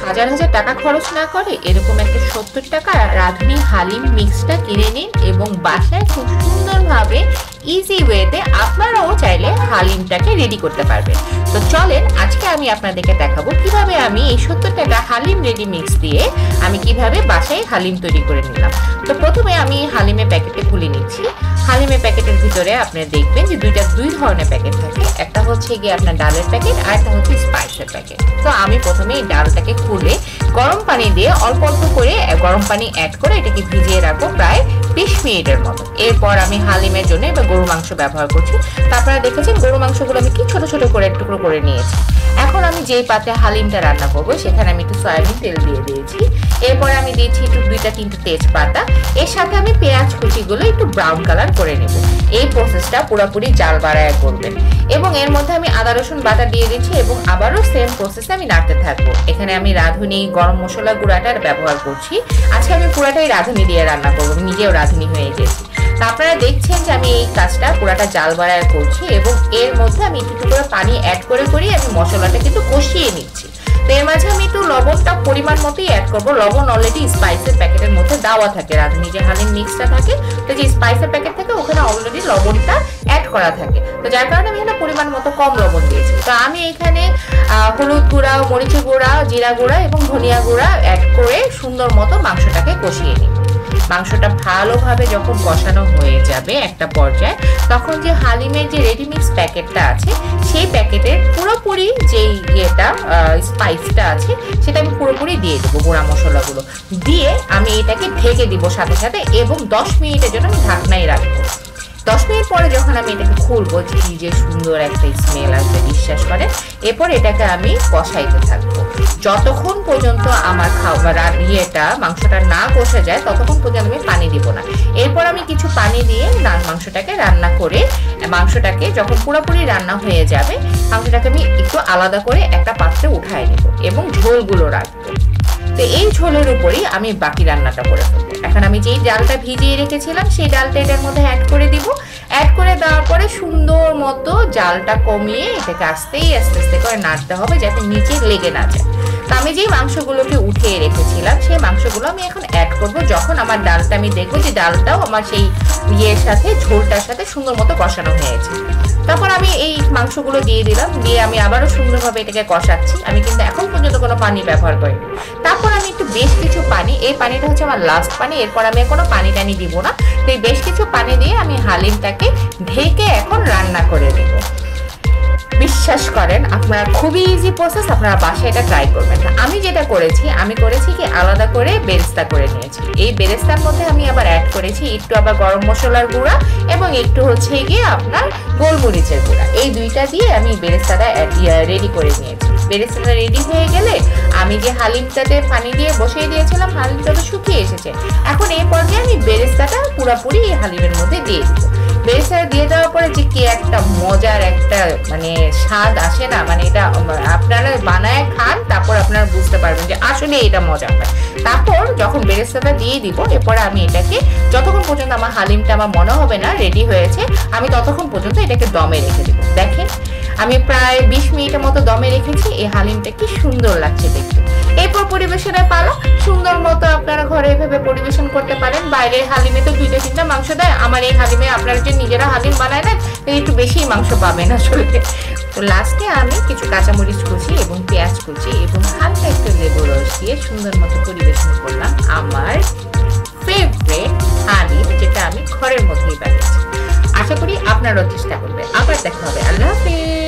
হাজার হাজার টাকা খরচ না করে এরকম একটা 70 টাকা রাঁধুনি হালিম মিক্সটা কিনে নিন এবং বাসায় খুব সুন্দরভাবে ইজি ওয়েতে আপনারাও চাইলে হালিমটাকে রেডি করতে পারবেন। তো চলেন আজকে আমি আপনাদেরকে দেখাবো কিভাবে আমি এই 70 টাকা হালিম রেডি মিক্স দিয়ে আমি কিভাবে বাসায় হালিম তৈরি করে নিলাম। তো প্রথমে আমি হালিমের প্যাকেটে খুলে নিচ্ছি। হালিমের প্যাকেটের ভিতরে আপনি দেখবেন যে দুই ধরনের প্যাকেট থাকে, একটা হচ্ছে গিয়ে আপনার ডালের প্যাকেট আর একটা হচ্ছে স্পাইসের প্যাকেট। তো আমি প্রথমে এই ডালটাকে খুলে গরম পানি দিয়ে অল্প অল্প করে গরম পানি অ্যাড করে এটাকে ভিজিয়ে রাখবো প্রায় 20 মিনিটের মতো। এরপর আমি হালিমের জন্য এবার গরু মাংস ব্যবহার করছি। তারপরে দেখেছেন গরু মাংসগুলো আমি কি ছোট ছোট করে টুকরো করে নিয়েছি। এখন আমি যেই পাত্রে হালিমটা রান্না করবো সেখানে আমি একটু সয়াবিন তেল দিয়ে দিয়েছি। এরপরে আমি দিয়েছি একটু 2-3 তেজপাতা। এর সাথে আমি পেঁয়াজ কুচিগুলো একটু ব্রাউন কালার করে নেব। এই প্রসেসটা পুরোপুরি জাল বাড়ায় করবেন এবং এর মধ্যে আমি আদা রসুন বাটা দিয়ে দিচ্ছি এবং আবারও সেম প্রসেসে আমি নাড়তে থাকবো। এখানে আমি রাঁধুনি গরম মশলা গুঁড়াটার ব্যবহার করছি। আজকে আমি পুরাটাই রাঁধুনি দিয়ে রান্না করবো, নিজেও রাঁধুনি হয়ে গেছি। আপনারা দেখছেন যে আমি এই কাজটা পুরাটা জাল বাড়ায় করছি এবং এর মধ্যে আমি একটু করে পানি অ্যাড করে আমি মশলাটা কিন্তু কষিয়ে নিচ্ছি। তো এর মাঝে আমি একটু লবণটা পরিমাণ মতোই অ্যাড করবো। লবণ অলরেডি স্পাইসের প্যাকেটের মধ্যে দেওয়া থাকে, রাঁধুনি যে হালিম মিক্সটা থাকে তো যে স্পাইসের প্যাকেট থাকে ওখানে অলরেডি লবণটা অ্যাড করা থাকে। তো যার কারণে আমি এখানে পরিমাণ মতো কম লবণ দিয়েছি। তো আমি এখানে হলুদ গুঁড়া, মরিচের গুঁড়া, জিরা গুঁড়া এবং ধনিয়া গুঁড়া অ্যাড করে সুন্দর মতো মাংসটাকে কষিয়ে নিই। মাংসটা ভালোভাবে যখন কষানো হয়ে যাবে একটা পর্যায়ে, তখন যে হালিমের যে রেডিমিক্স প্যাকেটটা আছে সেই প্যাকেটের পুরোপুরি যেই স্পাইসটা আছে সেটা আমি পুরোপুরি দিয়ে দেবো। গুঁড়া মশলাগুলো দিয়ে আমি এটাকে ঢেকে দিব সাথে সাথে এবং 10 মিনিটের জন্য আমি ঢাকনায় রাখবো। 10 মিনিট পরে যখন আমি এটাকে খুলবো কি যে সুন্দর একটা স্মেল আসবে বিশ্বাস করে। এরপর এটাকে আমি কষাইতে থাকবো যতক্ষণ পর্যন্ত আমার খাবার মাংসটা না কষে যায় ততক্ষণ পর্যন্ত আমি পানি দিব না। এরপর আমি কিছু পানি দিয়ে মাংসটাকে রান্না করে মাংসটাকে যখন পুরোপুরি রান্না হয়ে যাবে মাংসটাকে আমি একটু আলাদা করে একটা পাত্রে উঠায় নেব এবং ঝোলগুলো রাখবো। তো এই ঝোলের উপরই আমি বাকি রান্নাটা করে ফেলবো। এখন আমি যেই ডালটা ভিজিয়ে রেখেছিলাম সেই ডালটা এটার মধ্যে অ্যাড করে দিব। অ্যাড করে দেওয়ার পরে সুন্দর মতো জালটা কমিয়ে এটাকে আস্তে আস্তে করে নাড়তে হবে যাতে নিচে লেগে না যায়। তো আমি যেই মাংসগুলোকে উঠিয়ে রেখেছিলাম সেই মাংসগুলো আমি এখন অ্যাড করব যখন আমার ডালটা আমি দেখবো যে ডালটাও আমার সেই ঝোলটার সাথে সুন্দর মতো কষানো হয়েছে। তারপর আমি এই মাংসগুলো দিয়ে দিলাম, দিয়ে আমি আবারও সুন্দরভাবে এটাকে কষাচ্ছি। আমি কিন্তু এখন পর্যন্ত কোনো পানি ব্যবহার করিনি। তারপর আমি একটু বেশ কিছু পানি, এই পানিটা হচ্ছে আমার লাস্ট পানি, এরপর আমি কোনো পানি টানি দিব না। তো এই বেশ কিছু পানি দিয়ে আমি হালিমটাকে ঢেকে এখন রান্না করে দেব। বিশ্বাস করেন আপনারা খুবই ইজি প্রসেস, আপনারা বাসায় এটা ট্রাই করবেন না। আমি যেটা করেছি কি আলাদা করে বেরেস্তা করে নিয়েছি। এই বেরেস্তার মধ্যে আমি আবার অ্যাড করেছি একটু আবার গরম মশলার গুঁড়া এবং একটু হচ্ছে গিয়ে আপনার গোলমরিচের গুঁড়া। এই দুইটা দিয়ে আমি বেরেস্তাটা রেডি করে নিয়েছি। বেরেস্তাটা রেডি হয়ে গেলে আমি যে হালিমটাতে পানি দিয়ে বসিয়ে দিয়েছিলাম হালিমটা তো শুকিয়ে এসেছে। এখন এই পর্যায়ে আমি বেরেস্তাটা পুরোপুরি এই হালিমের মধ্যে দিয়ে দিব। বেরেস্তাটা দিয়ে দেওয়ার পরে যে কি একটা মজার একটা স্বাদ আসে না, এটা আপনারা বানায় খান তারপর আপনারা বুঝতে পারবেন যে আসলে এটা মজা হয়। তারপর যখন বেরেস্তাটা দিয়ে দিব এরপরে আমি এটাকে যতক্ষণ পর্যন্ত আমার হালিমটা আমার মনে হবে না রেডি হয়েছে আমি ততক্ষণ পর্যন্ত এটাকে দমে রেখে দেবো। দেখেন আমি প্রায় 20 মিনিটের মতো দমে রেখেছি। এই হালিমটা কি সুন্দর লাগছে দেখতে। এরপর পরিবেশনের পালা। সুন্দর মতো আপনারা ঘরে এভাবে পরিবেশন করতে পারেন। বাইরের হালিমে তো 2-3টা মাংস দেয়, আমার এই হালিমে আপনারা যে নিজেরা হালিম বানায় না একটু বেশি মাংস পাবেন আসলে। তো লাস্টে আমি কিছু কাঁচামরিচ কুচি এবং পেঁয়াজ কুচি এবং হালকা একটু লেবু রস দিয়ে সুন্দর মতো পরিবেশন করলাম আমার ফেভারিট হালিম, যেটা আমি ঘরের মধ্যেই বানিয়েছি। আশা করি আপনারাও চেষ্টা করবেন। আবার দেখা হবে। আল্লাহ হাফেজ।